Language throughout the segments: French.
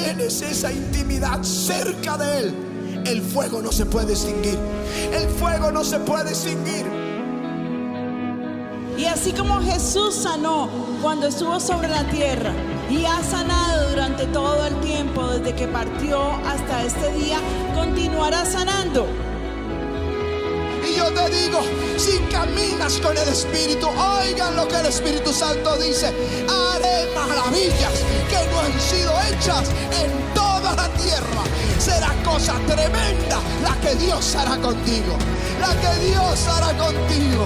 tienes esa intimidad cerca de Él, el fuego no se puede extinguir. El fuego no se puede extinguir. Y así como Jesús sanó cuando estuvo sobre la tierra y ha sanado durante todo el tiempo desde que partió hasta este día, continuará sanando. Y yo te digo, si caminas con el Espíritu, oigan lo que el Espíritu Santo dice: haré maravillas que no han sido hechas en toda la tierra. Será cosa tremenda la que Dios hará contigo, la que Dios hará contigo.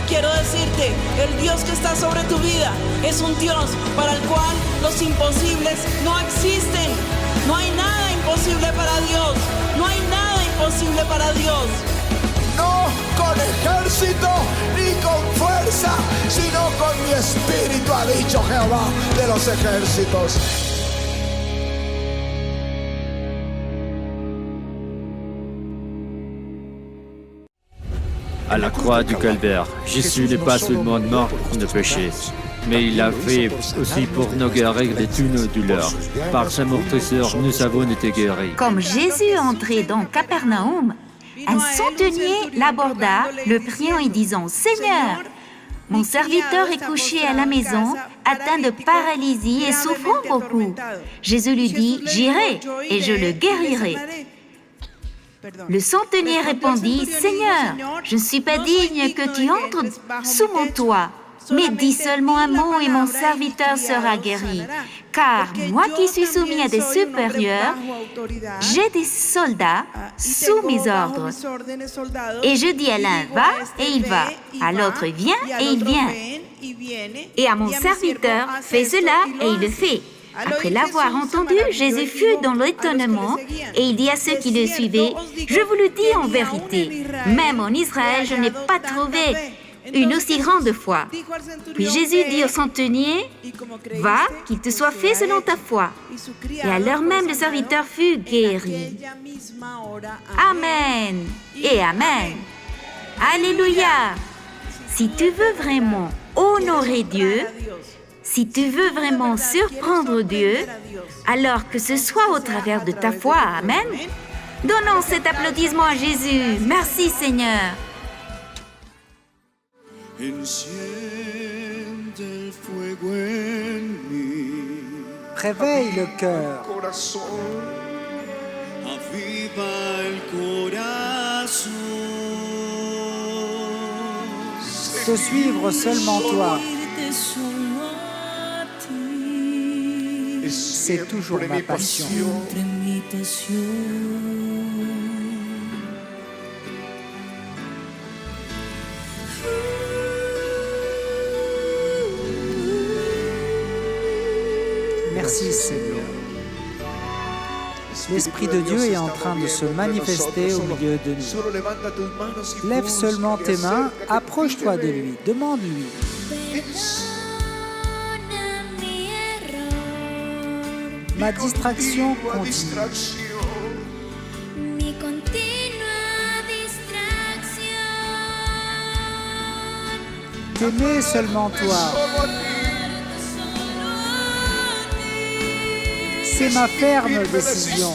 Quiero decirte, el Dios que está sobre tu vida es un Dios para el cual los imposibles no existen. No hay nada imposible para Dios. No hay nada imposible para Dios. No con ejército ni con fuerza, sino con mi espíritu, ha dicho Jehová de los ejércitos. À la croix du calvaire, Jésus n'est pas seulement mort pour nos péchés, mais il l'a fait aussi pour nous guérir de toutes nos douleurs. Par sa meurtrissure, nous avons été guéris. Comme Jésus entrait dans Capernaum, un centenier l'aborda, le priant et disant: « Seigneur, mon serviteur est couché à la maison, atteint de paralysie et souffrant beaucoup. » Jésus lui dit: « J'irai et je le guérirai. » Le centenier répondit: « Seigneur, je ne suis pas digne que tu entres sous mon toit, mais dis seulement un mot et mon serviteur sera guéri. Car moi qui suis soumis à des supérieurs, j'ai des soldats sous mes ordres. Et je dis à l'un: va, et il va. À l'autre: viens, et il vient. Et à mon serviteur: fais cela, et il le fait. » Après l'avoir entendu, Jésus fut dans l'étonnement et il dit à ceux qui le suivaient: « Je vous le dis en vérité, même en Israël, je n'ai pas trouvé une aussi grande foi. » Puis Jésus dit au centenier: « Va, qu'il te soit fait selon ta foi. » Et à l'heure même, le serviteur fut guéri. Amen et Amen. Alléluia. Si tu veux vraiment honorer Dieu, si tu veux vraiment surprendre Dieu, alors que ce soit au travers de ta foi. Amen. Donnons cet applaudissement à Jésus. Merci Seigneur. Réveille le cœur. Te suivre seulement toi. C'est toujours ma passion. Merci Seigneur. L'Esprit de Dieu est en train de se manifester au milieu de nous. Lève seulement tes mains, approche-toi de lui, demande-lui. Ma distraction continue. T'aimer seulement toi. C'est ma ferme décision.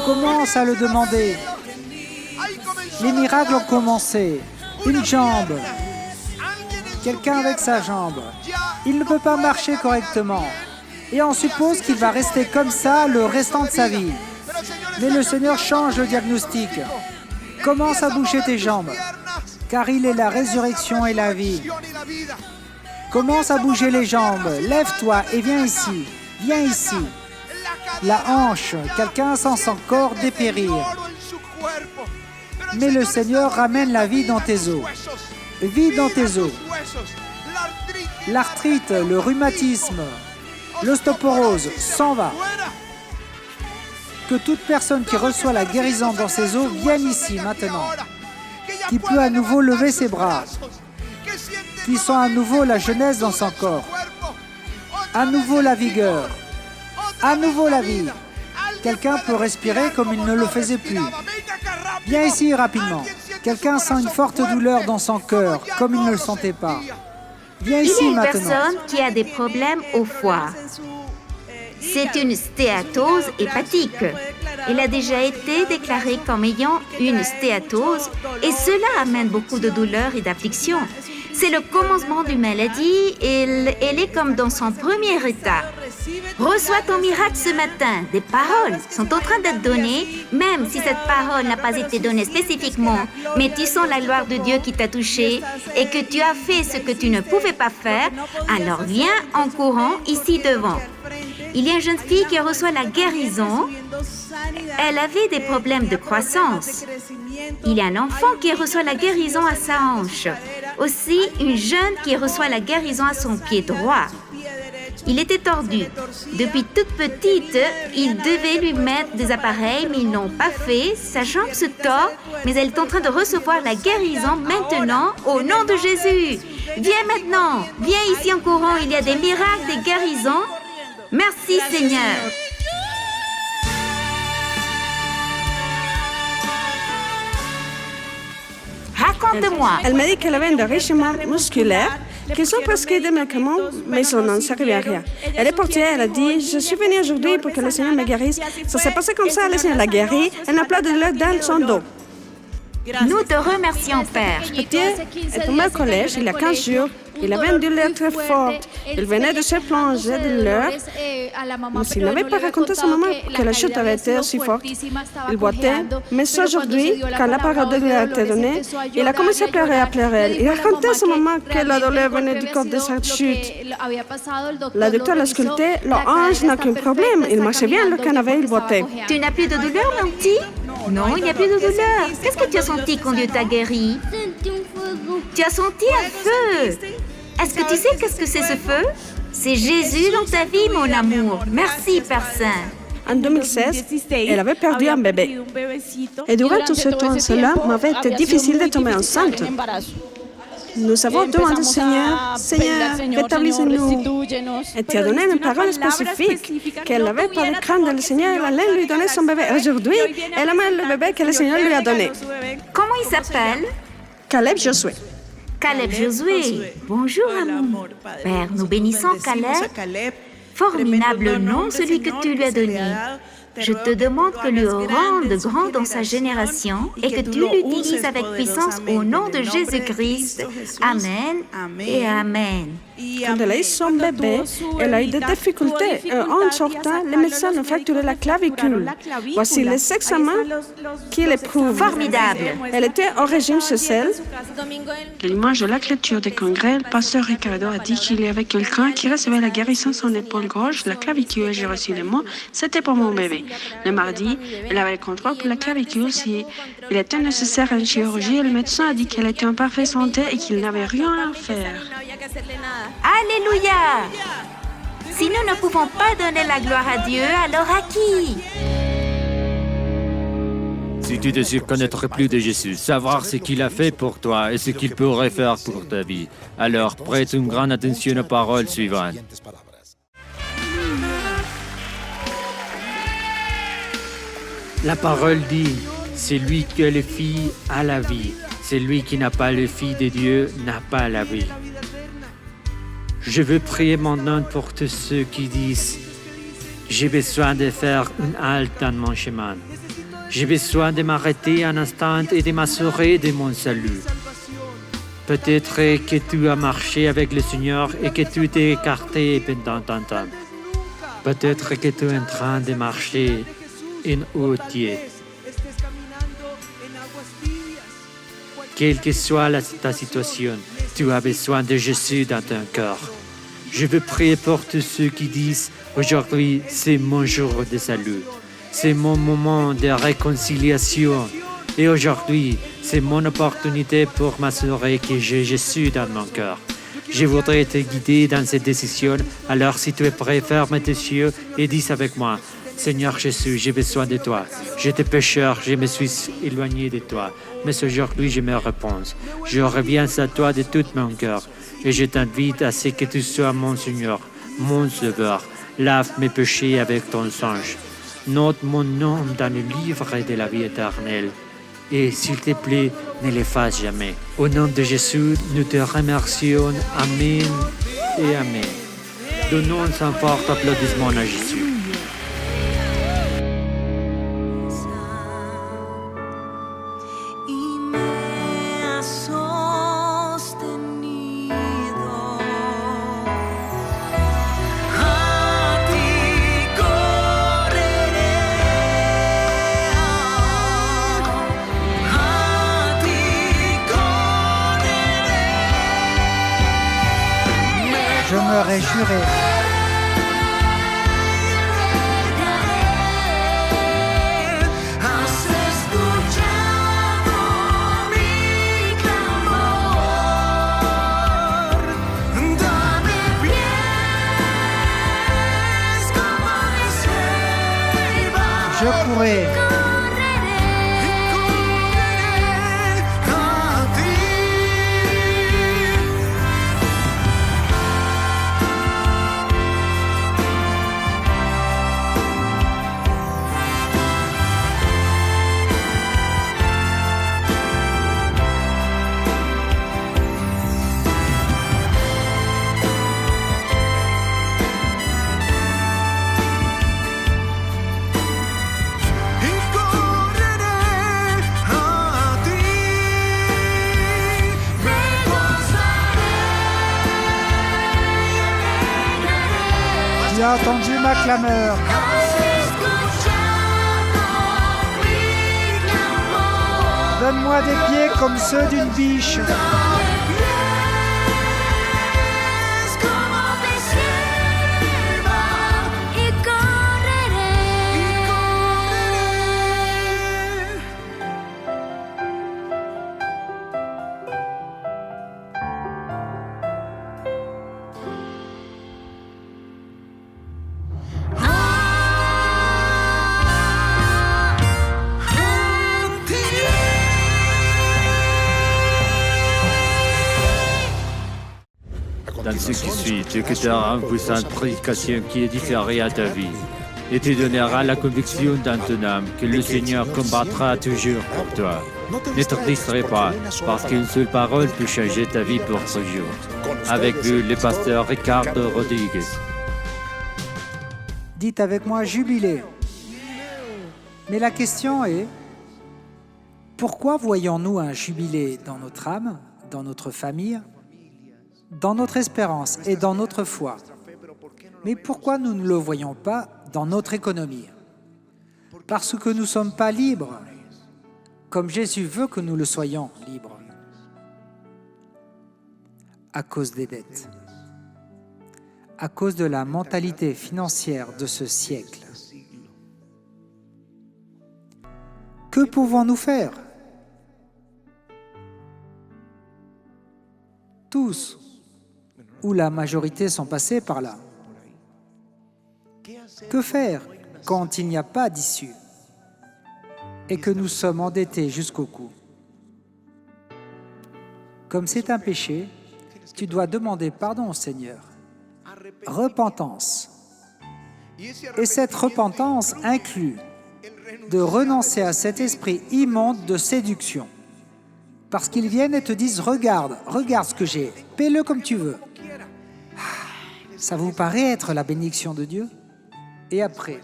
Commence à le demander. Les miracles ont commencé. Une jambe. Quelqu'un avec sa jambe. Il ne peut pas marcher correctement. Et on suppose qu'il va rester comme ça le restant de sa vie. Mais le Seigneur change le diagnostic. Commence à bouger tes jambes, car il est la résurrection et la vie. Commence à bouger les jambes. Lève-toi et viens ici. Viens ici. La hanche, quelqu'un sent son corps dépérir. Mais le Seigneur ramène la vie dans tes os. Vie dans tes os. L'arthrite, le rhumatisme, l'ostéoporose s'en va. Que toute personne qui reçoit la guérison dans ses os vienne ici maintenant. Qui peut à nouveau lever ses bras. Qui sent à nouveau la jeunesse dans son corps. À nouveau la vigueur. À nouveau la vie. Quelqu'un peut respirer comme il ne le faisait plus. Viens ici rapidement. Quelqu'un sent une forte douleur dans son cœur, comme il ne le sentait pas. Viens Il y a ici une maintenant. personne qui a des problèmes au foie. C'est une stéatose hépatique. Elle a déjà été déclarée comme ayant une stéatose et cela amène beaucoup de douleurs et d'afflictions. C'est le commencement d'une maladie et elle est comme dans son premier état. Reçois ton miracle ce matin. Des paroles sont en train d'être données, même si cette parole n'a pas été donnée spécifiquement, mais tu sens la gloire de Dieu qui t'a touché et que tu as fait ce que tu ne pouvais pas faire, alors viens en courant ici devant. Il y a une jeune fille qui reçoit la guérison. Elle avait des problèmes de croissance. Il y a un enfant qui reçoit la guérison à sa hanche. Aussi, une jeune qui reçoit la guérison à son pied droit. Il était tordu. Depuis toute petite, ils devaient lui mettre des appareils, mais ils n'ont pas fait. Sa jambe se tord, mais elle est en train de recevoir la guérison maintenant au nom de Jésus. Viens maintenant, viens ici en courant. Il y a des miracles, des guérisons. Merci Seigneur. Raconte-moi. Elle m'a dit qu'elle avait un enrichissement musculaire, qu'ils ont prescrit des médicaments, mais ça n'en servait à rien. Elle est partie, elle a dit, je suis venue aujourd'hui pour que le Seigneur me guérisse. Ça s'est passé comme ça, le Seigneur l'a guérie. Elle n'a plus de douleur dans son dos. Nous te remercions, Père. Petit est tombé au collège il y a 15 jours. Il avait une douleur très forte. Il venait de se plonger de douleur. Mais il n'avait pas raconté à sa maman que la chute avait été aussi forte. Il boitait. Mais aujourd'hui, quand la parole de Dieu a été donnée, il a commencé à pleurer. Il a raconté à sa maman que la douleur venait du corps de sa chute. La docteur l'a sculpté. L'ange n'a aucun problème. Il marchait bien le canapé, il boitait. Tu n'as plus de douleur, mon petit? Non, il n'y a plus de douleur. Qu'est-ce que tu as senti quand Dieu t'a guéri? Tu as senti un feu. Est-ce que tu sais qu'est-ce que c'est ce feu? C'est Jésus dans ta vie, mon amour. Merci, Père Saint. En 2016, elle avait perdu un bébé. Et durant tout ce temps, cela m'avait été difficile de tomber enceinte. Nous avons demandé au Seigneur, rétablissez-nous. Et tu as donné une parole spécifique qu'elle n'avait pas de crainte de le Seigneur, elle allait lui donner son bébé. Aujourd'hui, elle amène le bébé que le Seigneur lui a donné. Comment il s'appelle? Caleb Josué. Caleb Josué. Bonjour, amour. Père, nous bénissons Caleb. Formidable nom, celui que tu lui as donné. Je te demande que lui rende grand dans sa génération et que tu l'utilises avec puissance au nom de Jésus-Christ. Amen et Amen. Quand elle a eu son bébé, elle a eu des difficultés. En sortant, les médecins ont fracturé la clavicule. Voici les examens qu'il éprouve. Formidable. Elle était au régime social. Le dimanche de la clôture des congrès, le pasteur Ricardo a dit qu'il y avait quelqu'un qui recevait la guérison de son épaule gauche, la clavicule. J'ai reçu les mots, c'était pour mon bébé. Le mardi, elle avait le contrôle pour la clavicule. Si il était nécessaire à une chirurgie, le médecin a dit qu'elle était en parfaite santé et qu'il n'avait rien à faire. Alléluia! Si nous ne pouvons pas donner la gloire à Dieu, alors à qui? Si tu désires connaître plus de Jésus, savoir ce qu'il a fait pour toi et ce qu'il pourrait faire pour ta vie, alors prête une grande attention aux paroles suivantes. La parole dit, celui qui a le Fils a la vie. Celui qui n'a pas le Fils de Dieu n'a pas la vie. Je veux prier maintenant pour tous ceux qui disent « J'ai besoin de faire une halte dans mon chemin. J'ai besoin de m'arrêter un instant et de m'assurer de mon salut. » Peut-être que tu as marché avec le Seigneur et que tu t'es écarté pendant un temps. Peut-être que tu es en train de marcher en hautier. Quelle que soit ta situation, tu as besoin de Jésus dans ton cœur. Je veux prier pour tous ceux qui disent « Aujourd'hui, c'est mon jour de salut. C'est mon moment de réconciliation. Et aujourd'hui, c'est mon opportunité pour m'assurer que j'ai Jésus dans mon cœur. Je voudrais te guider dans cette décision. Alors, si tu es prêt, ferme tes yeux et dis avec moi « Seigneur Jésus, j'ai besoin de toi. J'étais pécheur, je me suis éloigné de toi. Mais aujourd'hui, je me repens. Je reviens à toi de tout mon cœur. Et je t'invite à ce que tu sois mon Seigneur, mon Sauveur. Lave mes péchés avec ton sang. Note mon nom dans le livre de la vie éternelle. Et s'il te plaît, ne l'efface jamais. Au nom de Jésus, nous te remercions. Amen et Amen. Donnons un fort applaudissement à Jésus. Je me réjouirai. Je courrai. Tu as entendu ma clameur. Donne-moi des pieds comme ceux d'une biche. Dans ce qui suit, tu écouteras une puissante prédication qui est différée à ta vie. Et tu donneras la conviction dans ton âme que le Seigneur combattra toujours pour toi. Ne te distrais pas, parce qu'une seule parole peut changer ta vie pour toujours. Avec vous, le pasteur Ricardo Rodriguez. Dites avec moi jubilé. Mais la question est, pourquoi voyons-nous un jubilé dans notre âme, dans notre famille, dans notre espérance et dans notre foi? Mais pourquoi nous ne le voyons pas dans notre économie? Parce que nous ne sommes pas libres, comme Jésus veut que nous le soyons libres, à cause des dettes, à cause de la mentalité financière de ce siècle. Que pouvons-nous faire? Tous, ou la majorité sont passés par là. Que faire quand il n'y a pas d'issue et que nous sommes endettés jusqu'au cou? Comme c'est un péché, tu dois demander pardon au Seigneur. Repentance. Et cette repentance inclut de renoncer à cet esprit immonde de séduction. Parce qu'ils viennent et te disent, regarde ce que j'ai, paie-le comme tu veux. Ça vous paraît être la bénédiction de Dieu? Et après,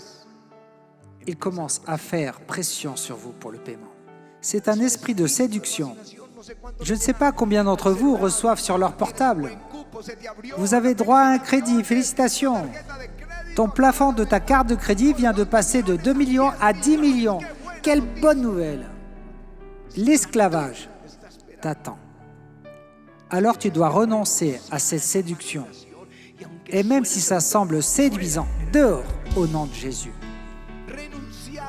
ils commencent à faire pression sur vous pour le paiement. C'est un esprit de séduction. Je ne sais pas combien d'entre vous reçoivent sur leur portable. Vous avez droit à un crédit, félicitations. Ton plafond de ta carte de crédit vient de passer de 2 millions à 10 millions. Quelle bonne nouvelle! L'esclavage t'attend. Alors tu dois renoncer à cette séduction. Et même si ça semble séduisant, dehors au nom de Jésus.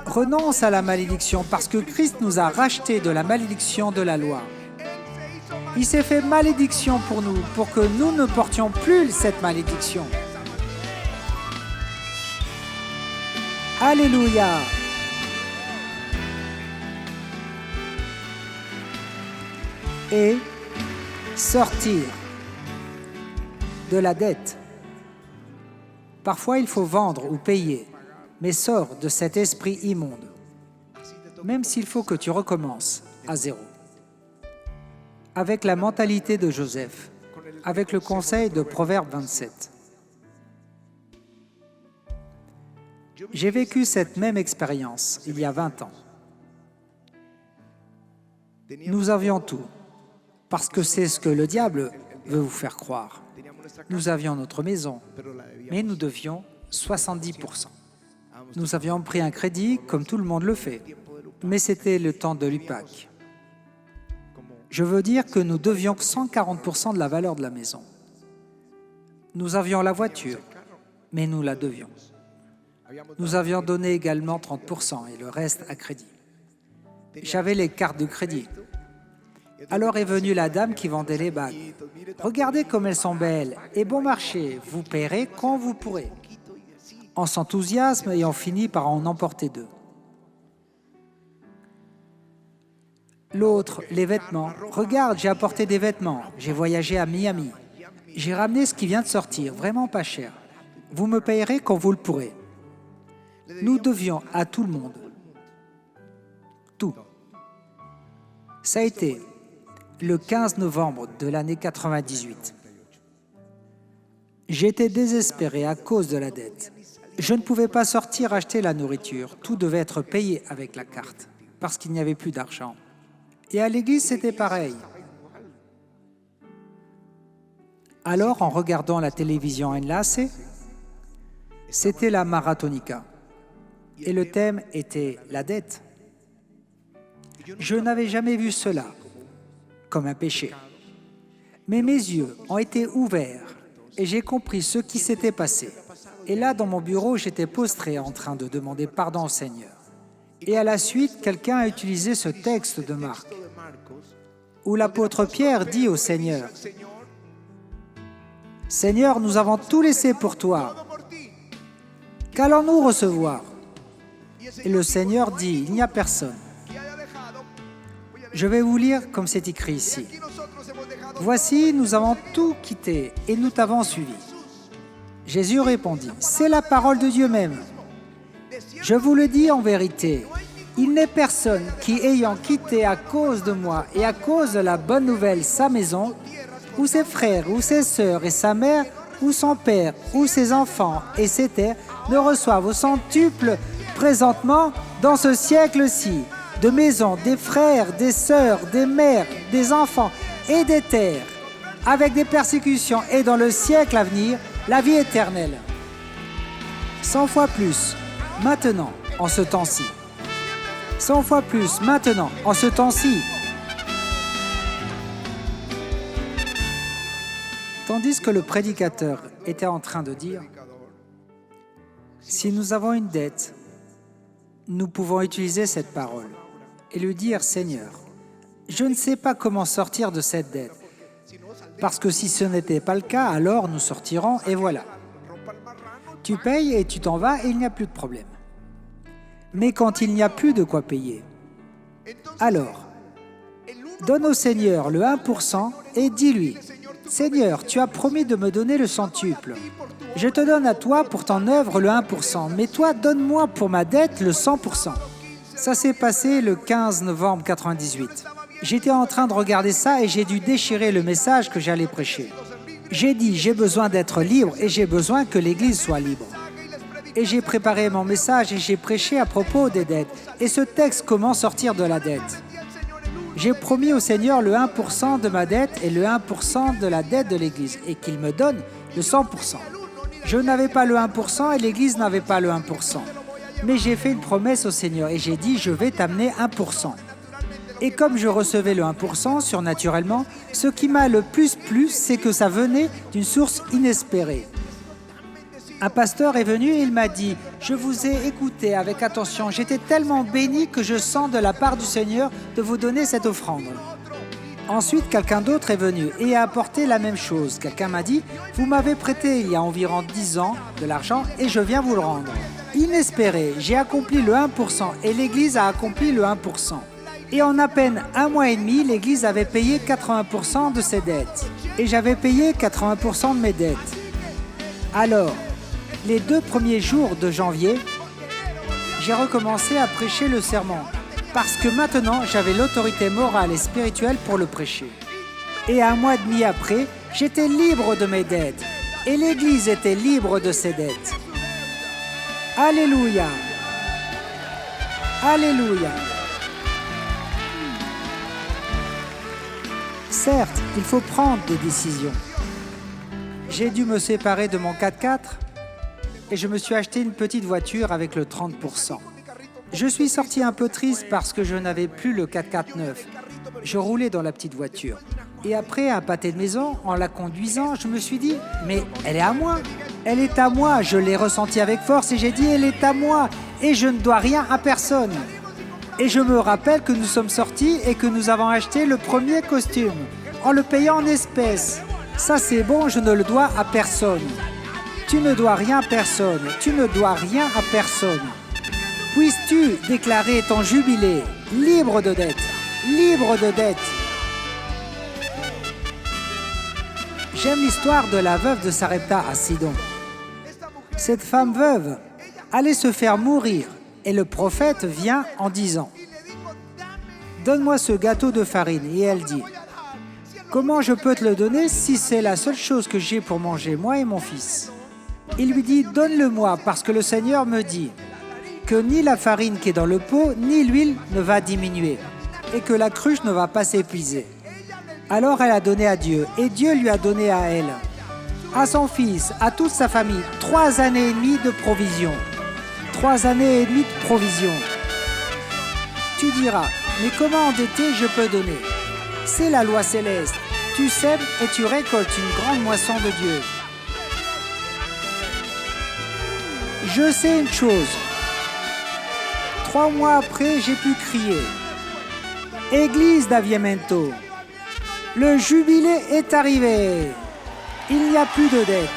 Renonce à la malédiction parce que Christ nous a rachetés de la malédiction de la loi. Il s'est fait malédiction pour nous, pour que nous ne portions plus cette malédiction. Alléluia! Et sortir de la dette. Parfois, il faut vendre ou payer, mais sors de cet esprit immonde. même s'il faut que tu recommences à zéro. Avec la mentalité de Joseph, avec le conseil de Proverbe 27. J'ai vécu cette même expérience il y a 20 ans. Nous avions tout, parce que c'est ce que le diable veut vous faire croire. Nous avions notre maison, mais nous devions 70%. Nous avions pris un crédit comme tout le monde le fait, mais c'était le temps de l'UPAC. Je veux dire que nous devions 140% de la valeur de la maison. Nous avions la voiture, mais nous la devions. Nous avions donné également 30% et le reste à crédit. J'avais les cartes de crédit. Alors est venue la dame qui vendait les bagues. Regardez comme elles sont belles et bon marché, vous paierez quand vous pourrez. On s'enthousiasme et on finit par en emporter 2. L'autre, les vêtements. Regarde, j'ai apporté des vêtements. J'ai voyagé à Miami. J'ai ramené ce qui vient de sortir, vraiment pas cher. Vous me payerez quand vous le pourrez. Nous devions à tout le monde. Tout. Ça a été le 15 novembre de l'année 98. J'étais désespéré à cause de la dette. Je ne pouvais pas sortir acheter la nourriture. Tout devait être payé avec la carte, parce qu'il n'y avait plus d'argent. Et à l'église, c'était pareil. Alors, en regardant la télévision Enlace, c'était la Marathonica. Et le thème était la dette. Je n'avais jamais vu cela comme un péché. Mais mes yeux ont été ouverts et j'ai compris ce qui s'était passé. Et là, dans mon bureau, j'étais prostré en train de demander pardon au Seigneur. Et à la suite, quelqu'un a utilisé ce texte de Marc, où l'apôtre Pierre dit au Seigneur, « Seigneur, nous avons tout laissé pour toi. Qu'allons-nous recevoir ?» Et le Seigneur dit, « Il n'y a personne. » Je vais vous lire comme c'est écrit ici. « Voici, nous avons tout quitté et nous t'avons suivi. » Jésus répondit, « C'est la parole de Dieu même. Je vous le dis en vérité, il n'est personne qui, ayant quitté à cause de moi et à cause de la bonne nouvelle sa maison, ou ses frères, ou ses sœurs et sa mère, ou son père, ou ses enfants et ses terres, ne reçoivent au centuple présentement dans ce siècle-ci, de maisons, des frères, des sœurs, des mères, des enfants et des terres, avec des persécutions et dans le siècle à venir, la vie éternelle. 100 fois plus, maintenant, en ce temps-ci. 100 fois plus, maintenant, en ce temps-ci. Tandis que le prédicateur était en train de dire, si nous avons une dette, nous pouvons utiliser cette parole et lui dire, Seigneur, je ne sais pas comment sortir de cette dette, parce que si ce n'était pas le cas, alors nous sortirons et voilà. Tu payes et tu t'en vas et il n'y a plus de problème. Mais quand il n'y a plus de quoi payer, alors, donne au Seigneur le 1% et dis-lui, Seigneur, tu as promis de me donner le centuple. Je te donne à toi pour ton œuvre le 1%, mais toi, donne-moi pour ma dette le 100%. Ça s'est passé le 15 novembre 98. J'étais en train de regarder ça et j'ai dû déchirer le message que j'allais prêcher. J'ai dit, j'ai besoin d'être libre et j'ai besoin que l'Église soit libre. Et j'ai préparé mon message et j'ai prêché à propos des dettes. Et ce texte, comment sortir de la dette. J'ai promis au Seigneur le 1% de ma dette et le 1% de la dette de l'Église et qu'il me donne le 100%. Je n'avais pas le 1% et l'Église n'avait pas le 1%. Mais j'ai fait une promesse au Seigneur et j'ai dit, je vais t'amener 1%. Et comme je recevais le 1% surnaturellement, ce qui m'a le plus plu, c'est que ça venait d'une source inespérée. Un pasteur est venu et il m'a dit « Je vous ai écouté avec attention, j'étais tellement béni que je sens de la part du Seigneur de vous donner cette offrande. » Ensuite, quelqu'un d'autre est venu et a apporté la même chose. Quelqu'un m'a dit « Vous m'avez prêté il y a environ 10 ans de l'argent et je viens vous le rendre. » Inespéré, j'ai accompli le 1% et l'Église a accompli le 1%. Et en à peine 1 mois et demi, l'Église avait payé 80% de ses dettes. Et j'avais payé 80% de mes dettes. Alors, les 2 premiers jours de janvier, j'ai recommencé à prêcher le sermon. parce que maintenant j'avais l'autorité morale et spirituelle pour le prêcher. Et 1 mois et demi après, j'étais libre de mes dettes et l'Église était libre de ses dettes. Alléluia! Alléluia! Certes, il faut prendre des décisions. J'ai dû me séparer de mon 4x4 et je me suis acheté une petite voiture avec le 30%. Je suis sorti un peu triste parce que je n'avais plus le 4x4 neuf. Je roulais dans la petite voiture. Et après un pâté de maison, en la conduisant, je me suis dit « Mais elle est à moi ! Elle est à moi !» Je l'ai ressenti avec force et j'ai dit « Elle est à moi ! Et je ne dois rien à personne !» Et je me rappelle que nous sommes sortis et que nous avons acheté le premier costume en le payant en espèces. Ça c'est bon, je ne le dois à personne. Tu ne dois rien à personne. Tu ne dois rien à personne. Puisses-tu déclarer ton jubilé libre de dette, libre de dette. J'aime l'histoire de la veuve de Sarepta à Sidon. Cette femme veuve allait se faire mourir et le prophète vient en disant « Donne-moi ce gâteau de farine » et elle dit « Comment je peux te le donner si c'est la seule chose que j'ai pour manger, moi et mon fils ?» Il lui dit « Donne-le-moi parce que le Seigneur me dit que ni la farine qui est dans le pot, ni l'huile ne va diminuer et que la cruche ne va pas s'épuiser. » Alors elle a donné à Dieu et Dieu lui a donné à elle, à son fils, à toute sa famille, 3 années et demie de provision. 3 années et demie de provision. Tu diras, mais comment endetté je peux donner? C'est la loi céleste. Tu sèmes et tu récoltes une grande moisson de Dieu. Je sais une chose. 3 mois après, j'ai pu crier. Église d'Aviamento, le jubilé est arrivé. Il n'y a plus de dette.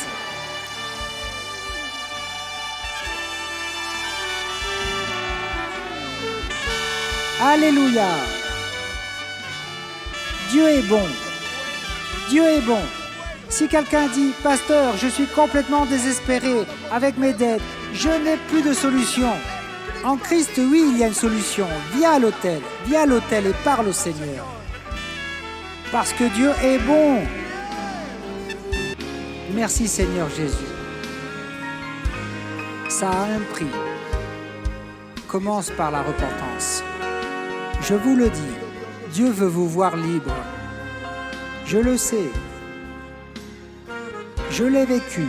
Alléluia. Dieu est bon. Dieu est bon. Si quelqu'un dit « Pasteur, je suis complètement désespéré avec mes dettes, je n'ai plus de solution ». En Christ, oui, il y a une solution. Viens à l'autel et parle au Seigneur. Parce que Dieu est bon. Merci Seigneur Jésus. Ça a un prix. Commence par la repentance. Je vous le dis, Dieu veut vous voir libre. Je le sais. Je l'ai vécu.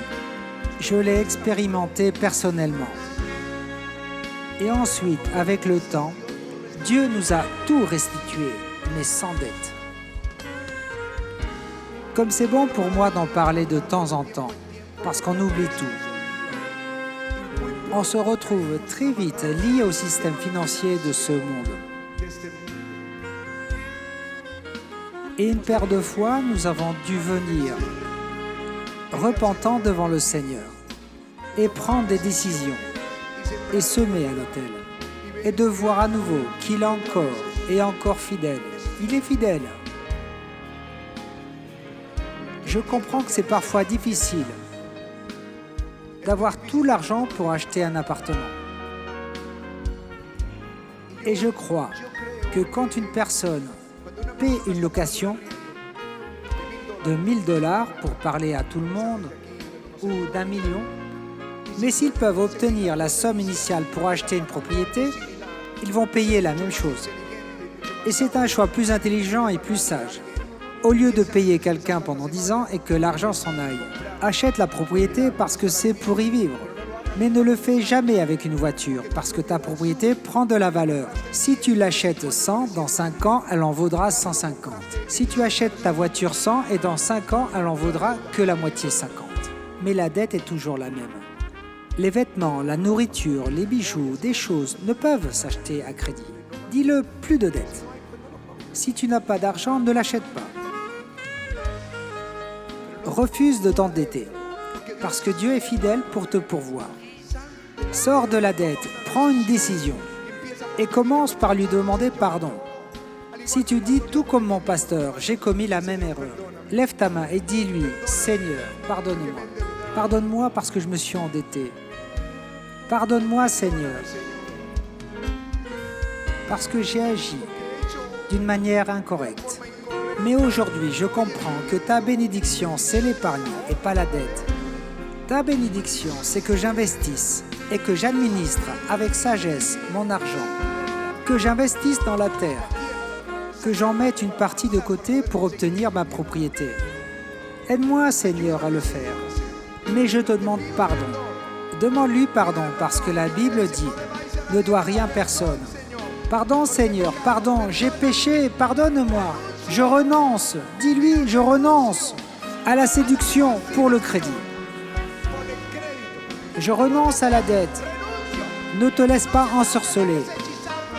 Je l'ai expérimenté personnellement. Et ensuite, avec le temps, Dieu nous a tout restitué, mais sans dette. Comme c'est bon pour moi d'en parler de temps en temps, parce qu'on oublie tout. On se retrouve très vite lié au système financier de ce monde. Et une paire de fois, nous avons dû venir repentant devant le Seigneur et prendre des décisions et semer à l'autel et de voir à nouveau qu'il est encore fidèle. Il est fidèle. Je comprends que c'est parfois difficile d'avoir tout l'argent pour acheter un appartement. Et je crois que quand une personne paie une location de 1 000 $ pour parler à tout le monde ou d'1 million, mais s'ils peuvent obtenir la somme initiale pour acheter une propriété, ils vont payer la même chose. Et c'est un choix plus intelligent et plus sage. Au lieu de payer quelqu'un pendant 10 ans et que l'argent s'en aille, achète la propriété parce que c'est pour y vivre. Mais ne le fais jamais avec une voiture parce que ta propriété prend de la valeur. Si tu l'achètes 100, dans 5 ans, elle en vaudra 150. Si tu achètes ta voiture 100 et dans 5 ans, elle en vaudra que la moitié 50. Mais la dette est toujours la même. Les vêtements, la nourriture, les bijoux, des choses ne peuvent s'acheter à crédit. Dis-le, plus de dette. Si tu n'as pas d'argent, ne l'achète pas. Refuse de t'endetter, parce que Dieu est fidèle pour te pourvoir. Sors de la dette, prends une décision et commence par lui demander pardon. Si tu dis tout comme mon pasteur, j'ai commis la même erreur, lève ta main et dis-lui, Seigneur, pardonne-moi. Pardonne-moi parce que je me suis endetté. Pardonne-moi, Seigneur. parce que j'ai agi d'une manière incorrecte. Mais aujourd'hui, je comprends que ta bénédiction, c'est l'épargne et pas la dette. Ta bénédiction, c'est que j'investisse et que j'administre avec sagesse mon argent, que j'investisse dans la terre, que j'en mette une partie de côté pour obtenir ma propriété. Aide-moi, Seigneur, à le faire. Mais je te demande pardon. Demande-lui pardon parce que la Bible dit « Ne dois rien personne ». Pardon, Seigneur, pardon, j'ai péché, pardonne-moi. Je renonce, dis-lui, je renonce à la séduction pour le crédit. Je renonce à la dette. Ne te laisse pas ensorceler,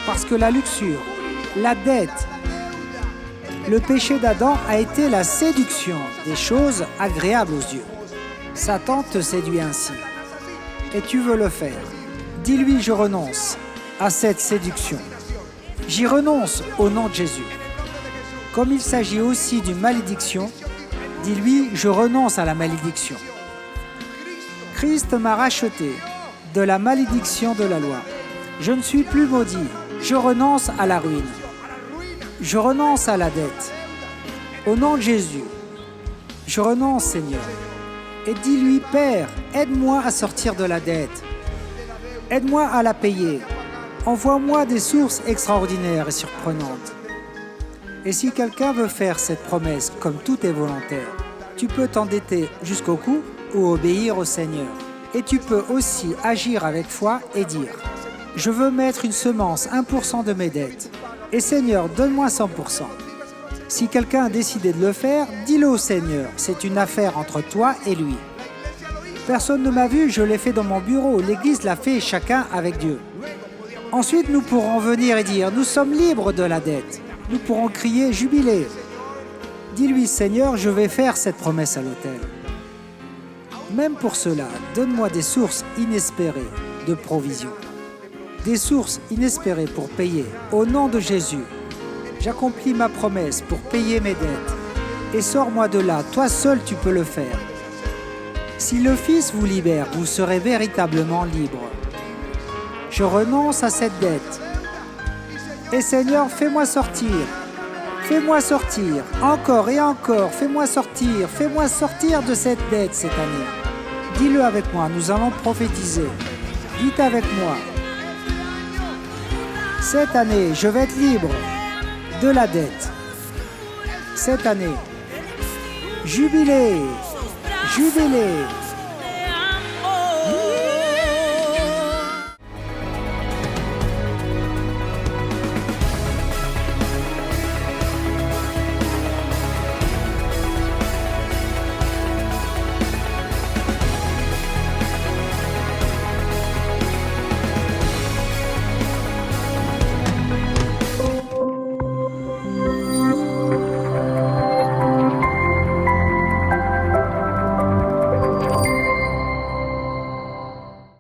parce que la luxure, la dette, le péché d'Adam a été la séduction des choses agréables aux yeux. Satan te séduit ainsi, et tu veux le faire. Dis-lui, je renonce à cette séduction. J'y renonce au nom de Jésus. Comme il s'agit aussi d'une malédiction, dis-lui, je renonce à la malédiction. Christ m'a racheté de la malédiction de la loi. Je ne suis plus maudit. Je renonce à la ruine. Je renonce à la dette. Au nom de Jésus, je renonce, Seigneur. Et dis-lui, Père, aide-moi à sortir de la dette. Aide-moi à la payer. Envoie-moi des sources extraordinaires et surprenantes. Et si quelqu'un veut faire cette promesse, comme tout est volontaire, tu peux t'endetter jusqu'au cou ou obéir au Seigneur. Et tu peux aussi agir avec foi et dire « Je veux mettre une semence, 1% de mes dettes. Et Seigneur, donne-moi 100%. » Si quelqu'un a décidé de le faire, dis-le au Seigneur. C'est une affaire entre toi et lui. Personne ne m'a vu, je l'ai fait dans mon bureau. L'Église l'a fait chacun avec Dieu. Ensuite, nous pourrons venir et dire « Nous sommes libres de la dette. » Nous pourrons crier « Jubilé !» Dis-lui « Seigneur, je vais faire cette promesse à l'autel. » Même pour cela, donne-moi des sources inespérées de provision. Des sources inespérées pour payer. Au nom de Jésus, j'accomplis ma promesse pour payer mes dettes. Et sors-moi de là, toi seul tu peux le faire. Si le Fils vous libère, vous serez véritablement libre. Je renonce à cette dette. Et Seigneur, fais-moi sortir. Fais-moi sortir, encore et encore, fais-moi sortir de cette dette cette année. Dis-le avec moi, nous allons prophétiser. Dites avec moi. Cette année, je vais être libre de la dette. Cette année, jubilé, jubilé.